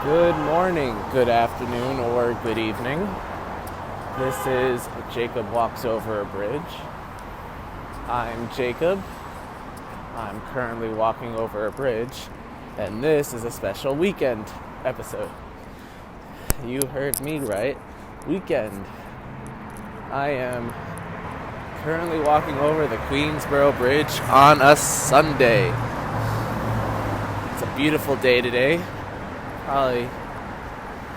Good morning, good afternoon, or good evening. This is Jacob Walks Over a Bridge. I'm Jacob. I'm currently walking over a bridge, and this is a special weekend episode. You heard me right, weekend. I am currently walking over the Queensboro Bridge on a Sunday. It's a beautiful day today. Probably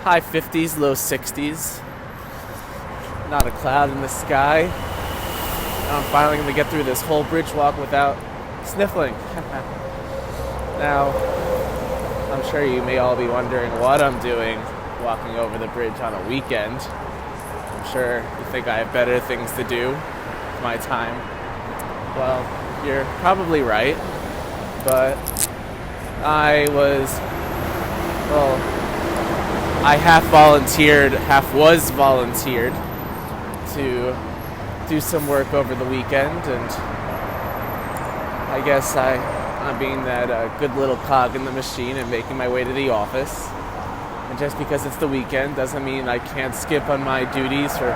high 50s, low 60s. Not a cloud in the sky. Now I'm finally going to get through this whole bridge walk without sniffling. Now, I'm sure you may all be wondering what I'm doing walking over the bridge on a weekend. I'm sure you think I have better things to do with my time. Well, you're probably right, but I half was volunteered to do some work over the weekend, and I guess I'm being that good little cog in the machine and making my way to the office. And just because it's the weekend doesn't mean I can't skip on my duties for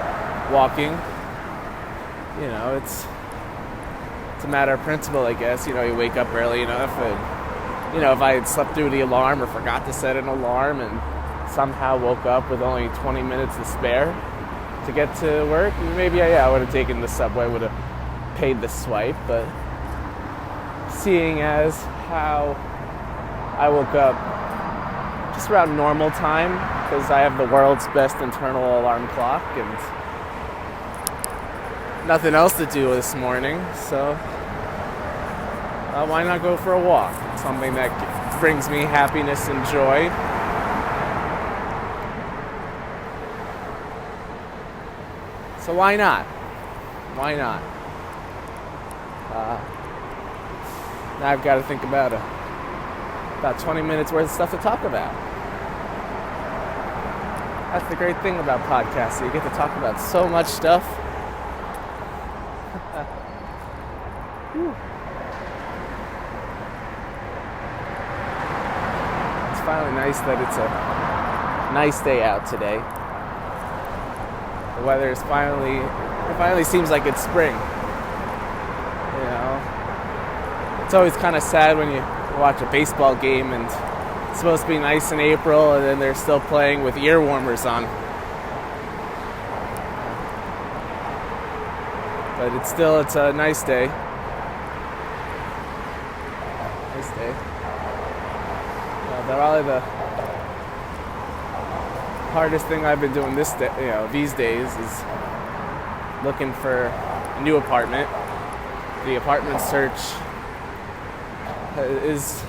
walking. You know, it's a matter of principle, I guess. You know, you wake up early enough, and you know, if I had slept through the alarm or forgot to set an alarm and somehow woke up with only 20 minutes to spare to get to work, maybe I would have taken the subway, would have paid the swipe. But seeing as how I woke up just around normal time, because I have the world's best internal alarm clock and nothing else to do this morning, so why not go for a walk? It's something that brings me happiness and joy. So why not? Why not? Now I've got to think about 20 minutes worth of stuff to talk about. That's the great thing about podcasts. You get to talk about so much stuff. It's finally nice that it's a nice day out today. The weather is finally seems like it's spring. You know, it's always kind of sad when you watch a baseball game and it's supposed to be nice in April and then they're still playing with ear warmers on. But it's a nice day. Nice day. Probably the hardest thing I've been doing these days is looking for a new apartment. The apartment search is,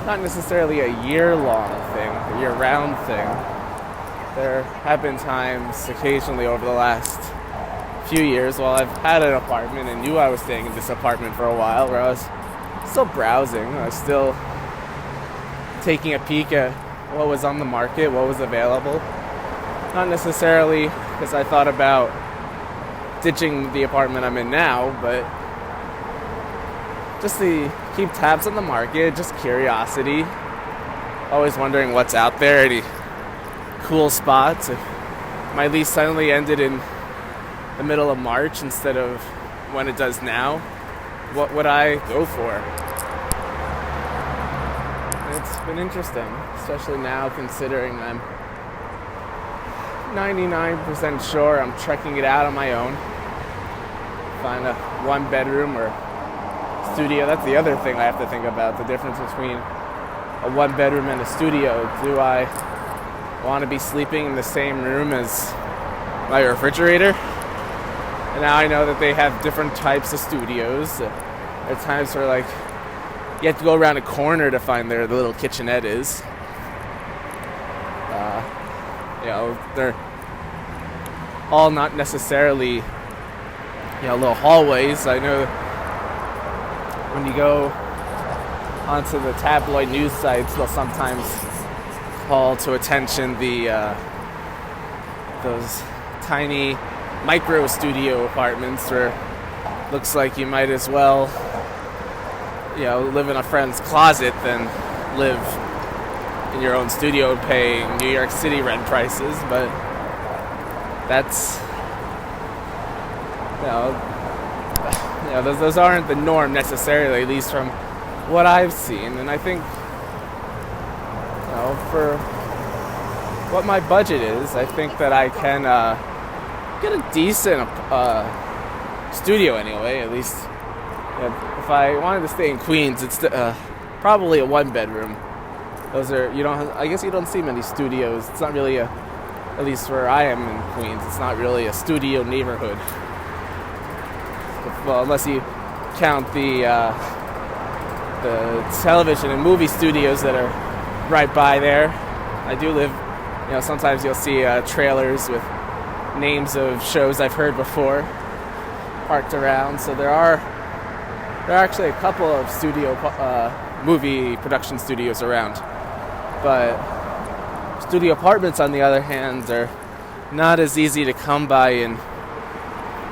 not necessarily a year-long thing, a year-round thing. There have been times occasionally over the last few years while I've had an apartment and knew I was staying in this apartment for a while, where I was still browsing, I was still taking a peek at what was on the market, what was available. Not necessarily because I thought about ditching the apartment I'm in now, but just to keep tabs on the market, just curiosity. Always wondering what's out there, any cool spots. If my lease suddenly ended in the middle of March instead of when it does now, what would I go for? It's been interesting, especially now considering I'm 99% sure I'm trekking it out on my own. Find a one-bedroom or studio. That's the other thing I have to think about, the difference between a one-bedroom and a studio. Do I want to be sleeping in the same room as my refrigerator? And now I know that they have different types of studios. There are times where, like, you have to go around a corner to find where the little kitchenette is. They're all not necessarily, little hallways. I know when you go onto the tabloid news sites, they'll sometimes call to attention those tiny micro studio apartments where looks like you might as well, live in a friend's closet than live in your own studio paying New York City rent prices, but that's, those aren't the norm necessarily, at least from what I've seen. And I think, for what my budget is, I think that I can get a decent studio anyway. At least if I wanted to stay in Queens, it's probably a one-bedroom. Those are, I guess you don't see many studios. It's not really at least where I am in Queens, it's not really a studio neighborhood. Well, unless you count the television and movie studios that are right by there. I do live, sometimes you'll see trailers with names of shows I've heard before parked around. So there are actually a couple of movie production studios around. But studio apartments, on the other hand, are not as easy to come by in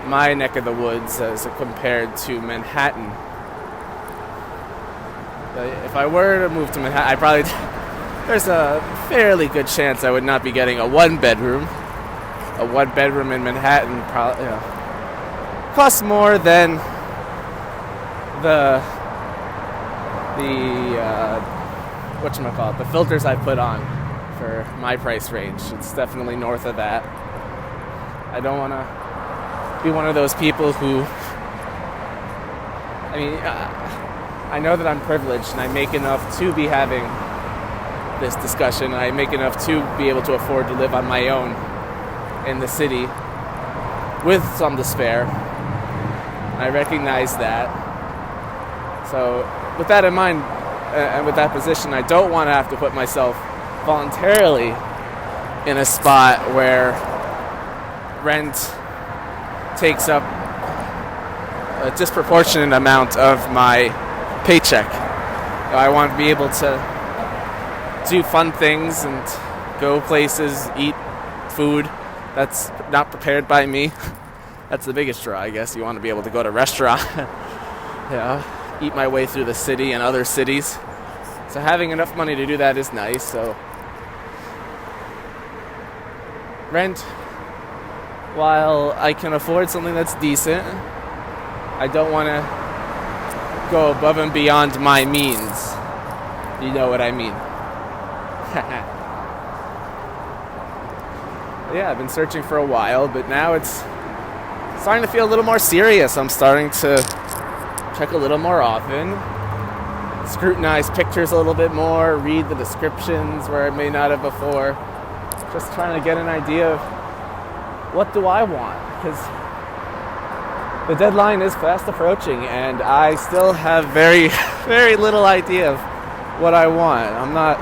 my neck of the woods as compared to Manhattan. If I were to move to Manhattan, there's a fairly good chance I would not be getting a one-bedroom. A one-bedroom in Manhattan probably costs more than the filters I put on for my price range. It's definitely north of that. I don't want to be one of those people who, I know that I'm privileged and I make enough to be having this discussion. I make enough to be able to afford to live on my own in the city with some to spare. I recognize that. So with that in mind, and with that position, I don't want to have to put myself voluntarily in a spot where rent takes up a disproportionate amount of my paycheck. I want to be able to do fun things and go places, eat food that's not prepared by me. That's the biggest draw, I guess. You want to be able to go to a restaurant, eat my way through the city and other cities. So having enough money to do that is nice. So rent, while I can afford something that's decent, I don't want to go above and beyond my means. You know what I mean? Yeah, I've been searching for a while, but now it's starting to feel a little more serious. I'm starting to check a little more often, scrutinize pictures a little bit more, read the descriptions where I may not have before. Just trying to get an idea of what do I want, because the deadline is fast approaching and I still have very, very little idea of what I want. I'm not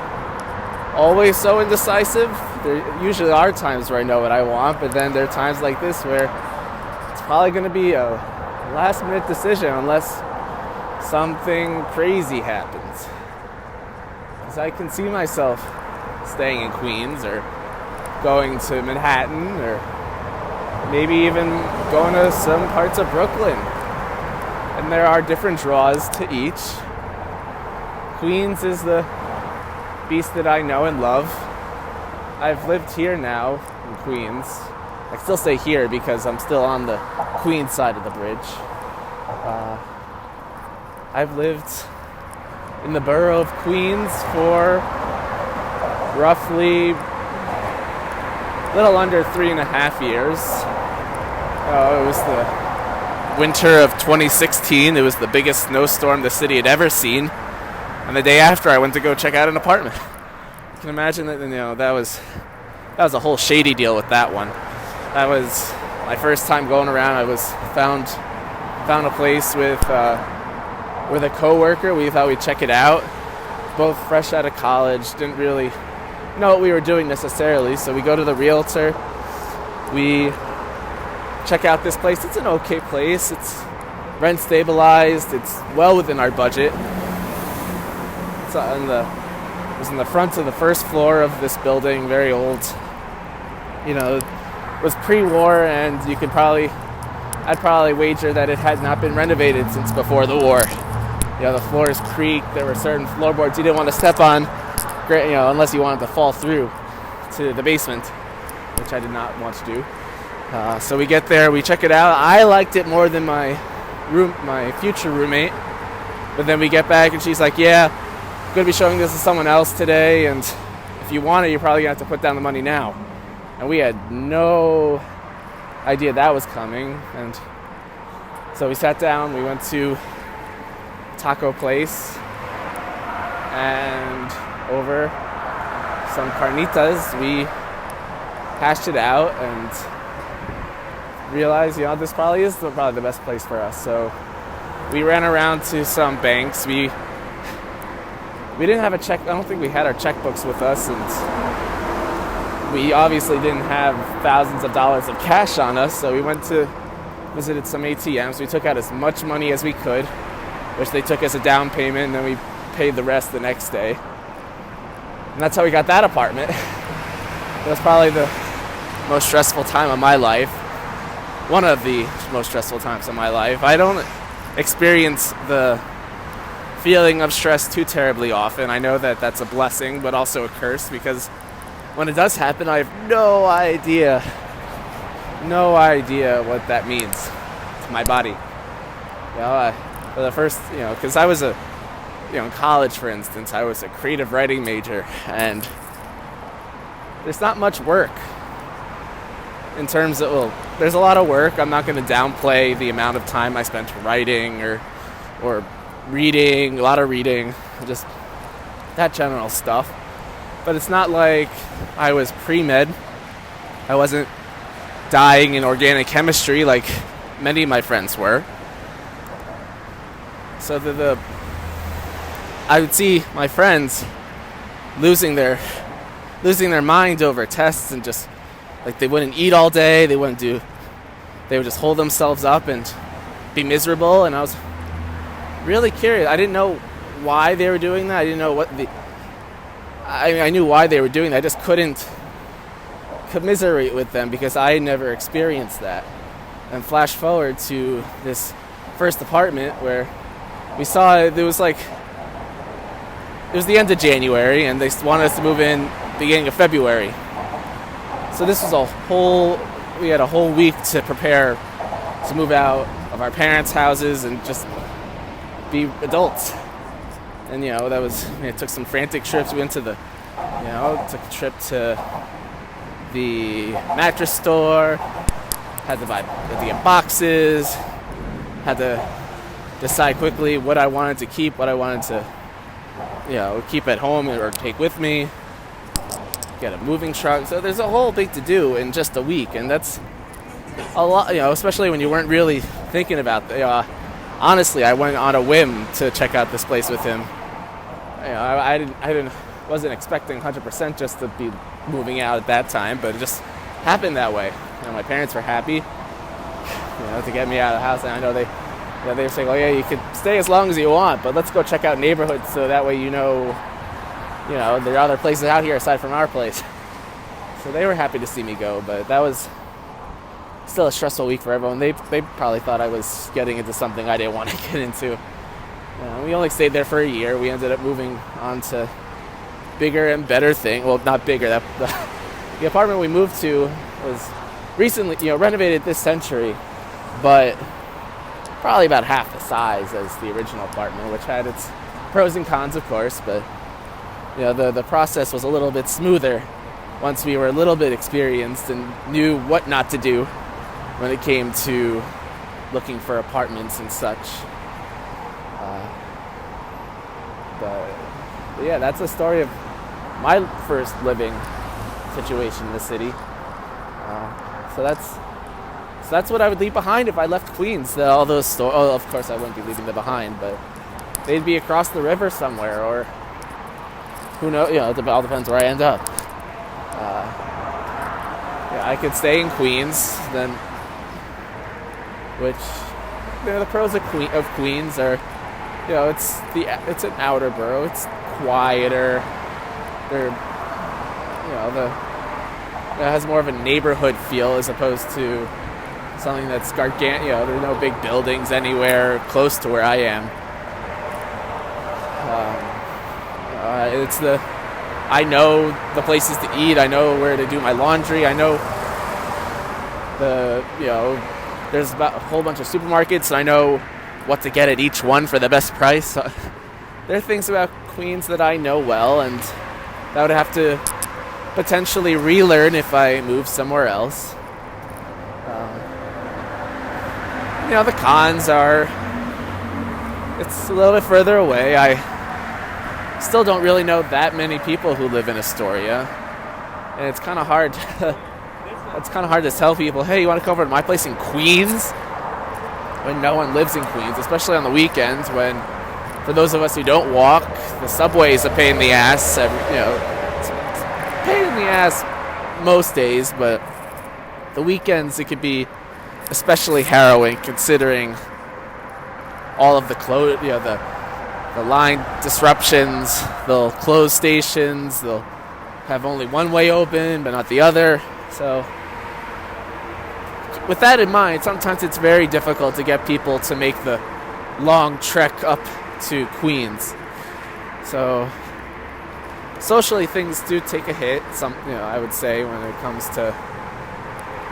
always so indecisive. There usually are times where I know what I want, but then there are times like this where it's probably going to be a last-minute decision unless something crazy happens. Because I can see myself staying in Queens or going to Manhattan or maybe even going to some parts of Brooklyn. And there are different draws to each. Queens is the beast that I know and love. I've lived here now in Queens. I still stay here because I'm still on the Queens side of the bridge. I've lived in the borough of Queens for roughly a little under 3.5 years. It was the winter of 2016. It was the biggest snowstorm the city had ever seen. And the day after, I went to go check out an apartment. You can imagine that, that was a whole shady deal with that one. That was my first time going around. I found a place with a coworker. We thought we'd check it out. Both fresh out of college, didn't really know what we were doing necessarily. So we go to the realtor. We check out this place. It's an okay place. It's rent stabilized. It's well within our budget. It was in the front of the first floor of this building, very old. It was pre-war, and I'd probably wager that it had not been renovated since before the war. The floors creaked. There were certain floorboards you didn't want to step on unless you wanted to fall through to the basement, which I did not want to do. So we get there, we check it out. I liked it more than my future roommate. But then we get back and she's like, yeah, I'm going to be showing this to someone else today, and if you want it, you're probably going to have to put down the money now. And we had no idea that was coming. And so we sat down, we went to taco place, and over some carnitas, we hashed it out and realized, this probably is the best place for us. So we ran around to some banks. We didn't have a check. I don't think we had our checkbooks with us, and we obviously didn't have thousands of dollars of cash on us. So we visited some ATMs. We took out as much money as we could, which they took as a down payment, and then we paid the rest the next day. And that's how we got that apartment. It was probably the most stressful time of my life. One of the most stressful times of my life. I don't experience the feeling of stress too terribly often. I know that that's a blessing, but also a curse, because when it does happen, I have no idea what that means to my body. For the first, because I was in college, for instance, I was a creative writing major, and there's not much work in terms of, there's a lot of work. I'm not going to downplay the amount of time I spent writing or reading, a lot of reading, just that general stuff. But it's not like I was pre-med. I wasn't dying in organic chemistry like many of my friends were. So I would see my friends losing their mind over tests, and just like they wouldn't eat all day, they would just hold themselves up and be miserable. And I was really curious. I didn't know why they were doing that. I didn't know I knew why they were doing that. I just couldn't commiserate with them because I never experienced that. And flash forward to this first apartment where we saw it was the end of January, and they wanted us to move in beginning of February. So this was we had a whole week to prepare to move out of our parents' houses and just be adults. And it took some frantic trips. We went to took a trip to the mattress store, had to get boxes, had to decide quickly what I wanted to keep, what I wanted to keep at home or take with me, get a moving truck. So there's a whole big to do in just a week, and that's a lot, especially when you weren't really thinking about that. Honestly, I went on a whim to check out this place with him. I wasn't expecting 100% just to be moving out at that time, but it just happened that way. My parents were happy, to get me out of the house, and I know they were saying, "Oh yeah, you could stay as long as you want, but let's go check out neighborhoods so that way there are other places out here aside from our place." So they were happy to see me go, but that was still a stressful week for everyone. They probably thought I was getting into something I didn't want to get into. We only stayed there for a year. We ended up moving on to bigger and better things. Well, not bigger. The apartment we moved to was recently, renovated this century, but probably about half the size as the original apartment, which had its pros and cons, of course. But the process was a little bit smoother once we were a little bit experienced and knew what not to do when it came to looking for apartments and such. But yeah, that's the story of my first living situation in the city. So that's what I would leave behind if I left Queens. All those stores. Oh, of course I wouldn't be leaving them behind, but they'd be across the river somewhere, or who knows? It all depends where I end up. I could stay in Queens, then, which the pros of Queens are, it's an outer borough. It's quieter. It has more of a neighborhood feel as opposed to something that's gargantuan. There's no big buildings anywhere close to where I am. It's I know the places to eat. I know where to do my laundry. I know there's about a whole bunch of supermarkets, and I know what to get at each one for the best price. So, there are things about Queens that I know well, and that I would have to potentially relearn if I move somewhere else. The cons are it's a little bit further away. I still don't really know that many people who live in Astoria, and it's kind of hard. It's kind of hard to tell people, hey, you want to come over to my place in Queens? When no one lives in Queens, especially on the weekends when, for those of us who don't walk, the subway is a pain in the ass. It's a pain in the ass most days, but the weekends it could be especially harrowing considering all of the the line disruptions. They'll close stations. They'll have only one way open, but not the other. So, with that in mind, sometimes it's very difficult to get people to make the long trek up to Queens. So, socially, things do take a hit. I would say when it comes to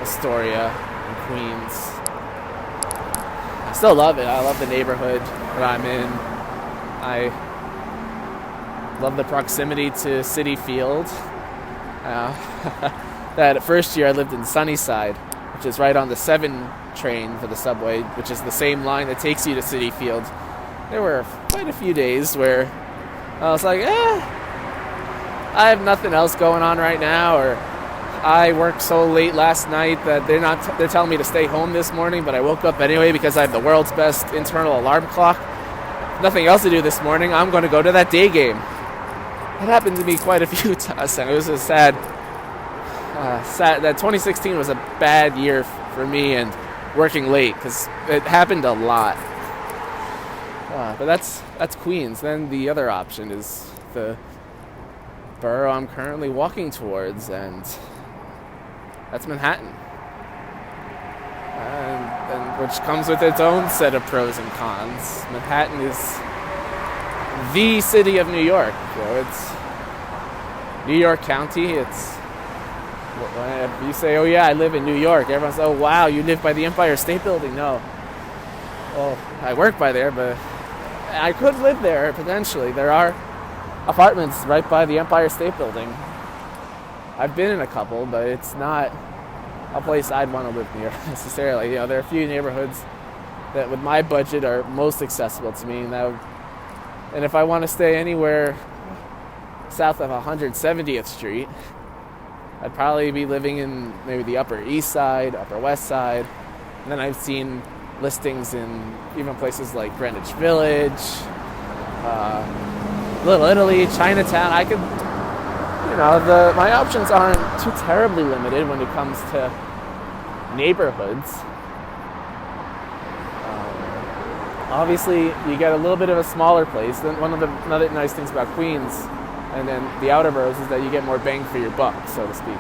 Astoria and Queens. I still love it. I love the neighborhood that I'm in. I love the proximity to Citi Field. That first year I lived in Sunnyside, which is right on the 7 train for the subway, which is the same line that takes you to Citi Field. There were quite a few days where I was like, I have nothing else going on right now, or I worked so late last night that they're telling me to stay home this morning, but I woke up anyway because I have the world's best internal alarm clock. Nothing else to do this morning. I'm going to go to that day game. It happened to me quite a few times, and it was a sad. That 2016 was a bad year for me and working late because it happened a lot. But that's Queens. Then the other option is the borough I'm currently walking towards, and that's Manhattan, and which comes with its own set of pros and cons. Manhattan is the city of New York. It's New York County. If you say, oh yeah, I live in New York, everyone says, oh wow, you live by the Empire State Building. No. Well, I work by there, but I could live there potentially. There are apartments right by the Empire State Building. I've been in a couple, but it's not a place I'd want to live near necessarily. There are a few neighborhoods that with my budget are most accessible to me, and if I want to stay anywhere south of 170th Street, I'd probably be living in maybe the Upper East Side, Upper West Side. And then I've seen listings in even places like Greenwich Village, Little Italy, Chinatown. I could, my options aren't too terribly limited when it comes to neighborhoods. Obviously, you get a little bit of a smaller place. Then one of the other nice things about Queens and then the outer boroughs is that you get more bang for your buck, so to speak.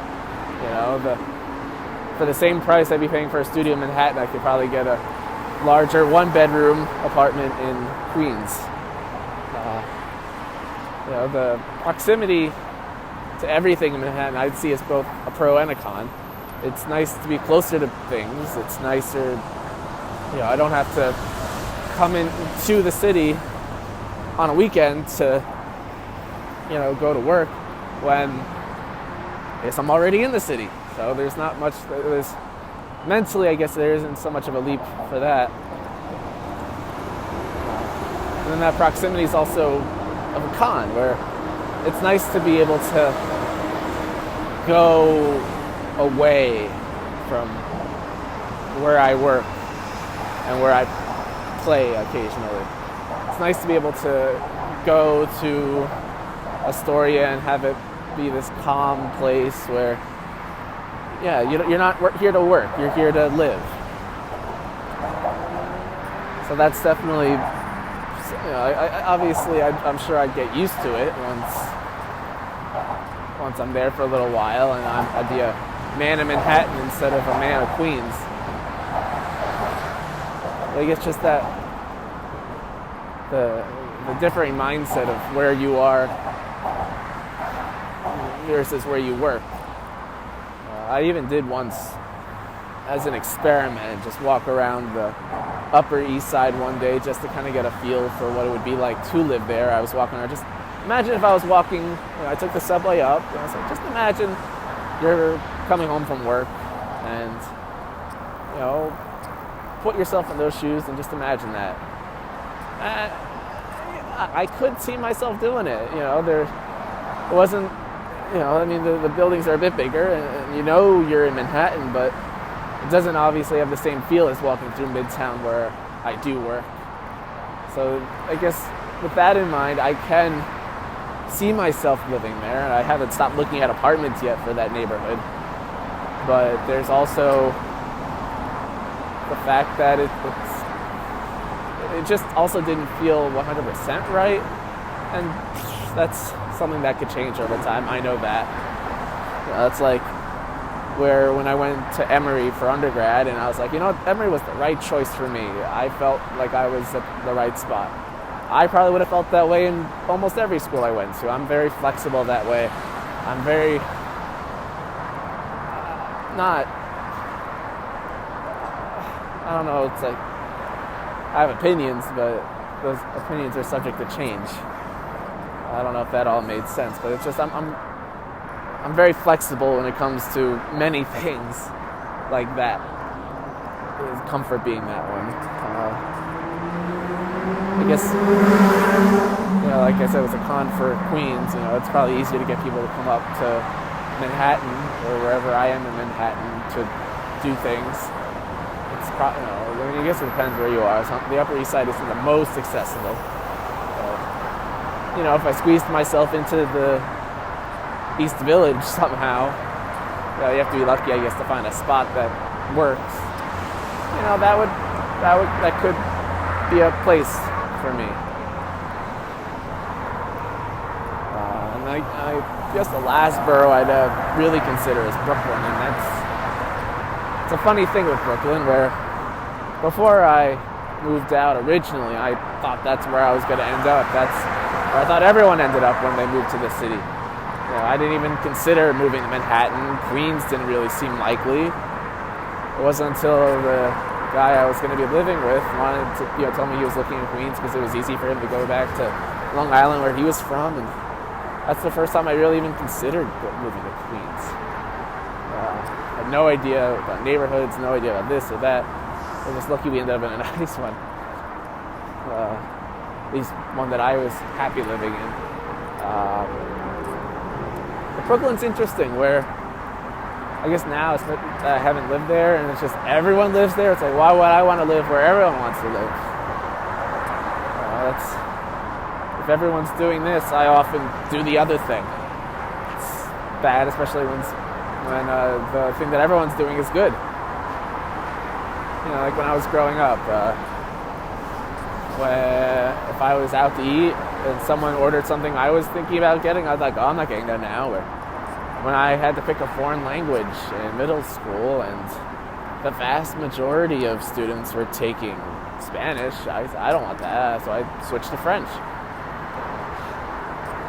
For the same price I'd be paying for a studio in Manhattan, I could probably get a larger 1-bedroom apartment in Queens. The proximity to everything in Manhattan I'd see as both a pro and a con. It's nice to be closer to things. It's nicer, I don't have to come into the city on a weekend to go to work when I'm already in the city. So there's not much, mentally I guess there isn't so much of a leap for that. And then that proximity is also of a con, where it's nice to be able to go away from where I work and where I play occasionally. It's nice to be able to go to Astoria and have it be this calm place where, you're not here to work, you're here to live. So that's definitely, I'm sure I'd get used to it once I'm there for a little while, and I'd be a man of Manhattan instead of a man of Queens. I guess just that the differing mindset of where you are versus where you work. I even did once, as an experiment, just walk around the Upper East Side one day just to kind of get a feel for what it would be like to live there. I was walking around, just imagine if I was walking, I took the subway up, and I was like, just imagine you're coming home from work and, put yourself in those shoes and just imagine that. I could see myself doing it, there wasn't, the buildings are a bit bigger and you're in Manhattan, but it doesn't obviously have the same feel as walking through Midtown where I do work. So I guess with that in mind, I can see myself living there, and I haven't stopped looking at apartments yet for that neighborhood. But there's also the fact that it just also didn't feel 100% right, and that's something that could change over time. I know that. That's like where when I went to Emory for undergrad, and I was like, Emory was the right choice for me. I felt like I was at the right spot. I probably would have felt that way in almost every school I went to. I'm very flexible that way. I'm very I don't know, it's like I have opinions, but those opinions are subject to change. I don't know if that all made sense, but it's just I'm very flexible when it comes to many things like that. Comfort being that one. I guess, like I said, it was a con for Queens. It's probably easier to get people to come up to Manhattan or wherever I am in Manhattan to do things. It's probably, I guess it depends where you are. So the Upper East Side isn't the most accessible. If I squeezed myself into the East Village somehow, you have to be lucky, I guess, to find a spot that works. That could be a place for me. And I guess the last borough I'd really consider is Brooklyn, and it's a funny thing with Brooklyn, where before I moved out originally, I thought that's where I was going to end up. That's where I thought everyone ended up when they moved to the city. I didn't even consider moving to Manhattan. Queens didn't really seem likely. It wasn't until the guy I was going to be living with wanted to, tell me he was looking at Queens because it was easy for him to go back to Long Island where he was from, and that's the first time I really even considered moving to Queens. I had no idea about neighborhoods, no idea about this or that. I was just lucky we ended up in a nice one. At least one that I was happy living in. Brooklyn's interesting, where I guess now I haven't lived there, and it's just everyone lives there. It's like, why would I want to live where everyone wants to live? If everyone's doing this, I often do the other thing. It's bad, especially when the thing that everyone's doing is good. Like when I was growing up, if I was out to eat and someone ordered something I was thinking about getting, I was like, I'm not getting that now. Or when I had to pick a foreign language in middle school and the vast majority of students were taking Spanish, I don't want that, so I switched to French.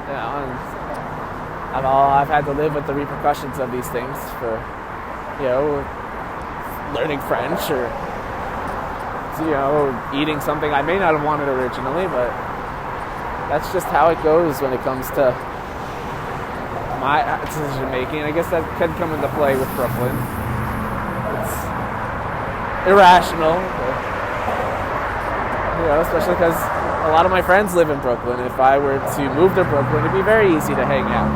And I've had to live with the repercussions of these things for, learning French or, eating something I may not have wanted originally, but that's just how it goes when it comes to my decision making. I guess that could come into play with Brooklyn. It's irrational, especially because a lot of my friends live in Brooklyn. If I were to move to Brooklyn, it'd be very easy to hang out.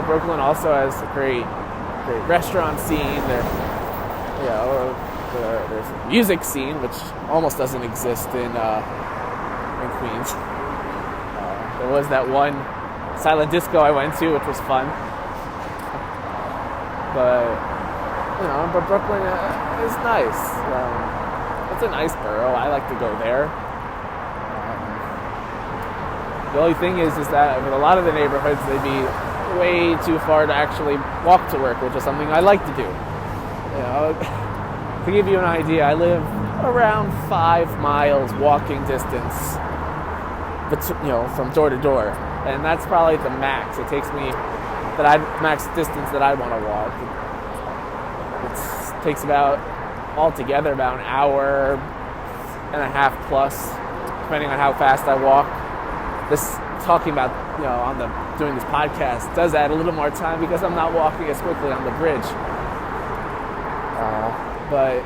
Brooklyn also has a great restaurant scene. There's a music scene, which almost doesn't exist in Queens. There was that one silent disco I went to, which was fun. But Brooklyn is nice. It's a nice borough. I like to go there. The only thing is that with a lot of the neighborhoods, they'd be way too far to actually walk to work, which is something I like to do. To give you an idea, I live around 5 miles walking distance, from door to door. And that's probably the max. It takes me max distance that I want to walk. It takes about altogether about an hour and a half plus, depending on how fast I walk. This talking about doing this podcast does add a little more time because I'm not walking as quickly on the bridge. But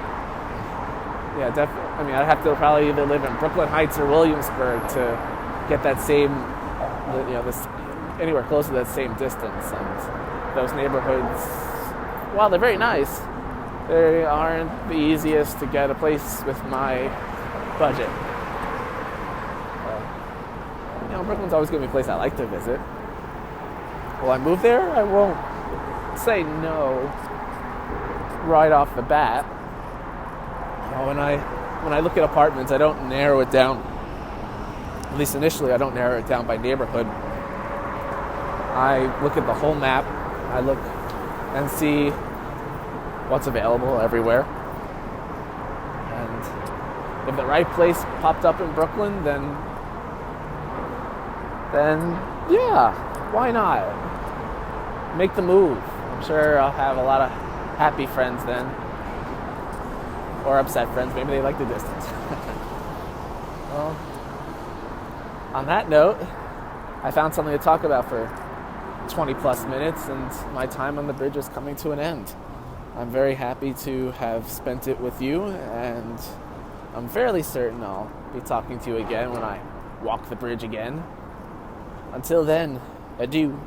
yeah, definitely. I mean, I'd have to probably either live in Brooklyn Heights or Williamsburg to get that same, this anywhere close to that same distance. And those neighborhoods, while they're very nice, they aren't the easiest to get a place with my budget. Brooklyn's always going to be a place I like to visit. Will I move there? I won't say no right off the bat. When I look at apartments, I don't narrow it down. At least initially, I don't narrow it down by neighborhood. I look at the whole map. I look and see what's available everywhere. And if the right place popped up in Brooklyn, then yeah, why not? Make the move. I'm sure I'll have a lot of happy friends then. Or upset friends. Maybe they like the distance. Well, on that note, I found something to talk about for 20 plus minutes, and my time on the bridge is coming to an end. I'm very happy to have spent it with you, and I'm fairly certain I'll be talking to you again when I walk the bridge again. Until then, adieu.